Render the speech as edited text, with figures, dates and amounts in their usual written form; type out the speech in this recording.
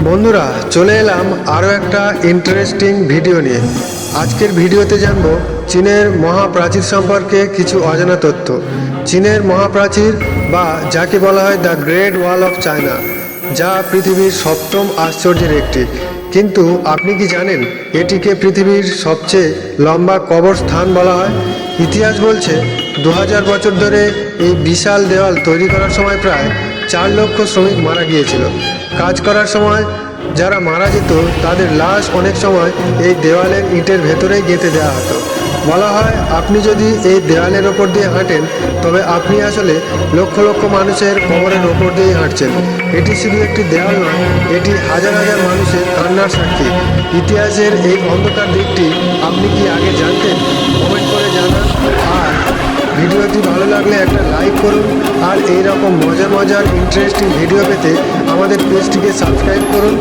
বন্ধুরা, চলে এলাম আরও একটা ইন্টারেস্টিং ভিডিও নিয়ে। আজকের ভিডিওতে জানবো চীনের মহাপ্রাচীর সম্পর্কে কিছু অজানা তথ্য। চীনের মহাপ্রাচীর বা যাকে বলা হয় the great wall of China, যা পৃথিবীর সপ্তম আশ্চর্যের একটি। কিন্তু আপনি কি জানেন এটিকে পৃথিবীর সবচেয়ে লম্বা কবরস্থান বলা হয়? ইতিহাস বলছে 2000 বছর ধরে এই বিশাল দেওয়াল তৈরি করার সময় প্রায় 4 লক্ষ শ্রমিক মারা গিয়েছিল। কাজ করার সময় যারা মারা যেত তাদের লাশ অনেক সময় এই দেওয়ালের ইটের ভেতরেই গেঁথে দেওয়া হতো। বলা হয় আপনি যদি এই দেওয়ালের ওপর দিয়ে হাঁটেন তবে আপনি আসলে লক্ষ লক্ষ মানুষের কবরের ওপর দিয়েই হাঁটছেন। এটি শুধু একটি দেওয়াল নয়, এটি হাজার হাজার মানুষের কান্নার সাক্ষী। ইতিহাসের এই অন্ধকার দিকটি আপনি কি আগে জানতেন? কমেন্ট করে জানান। আর ভিডিওটি ভালো লাগলে একটা লাইক করুন। আর এই রকম মজার মজার ইন্টারেস্টিং ভিডিও পেতে আমাদের পেজটিকে সাবস্ক্রাইব করুন।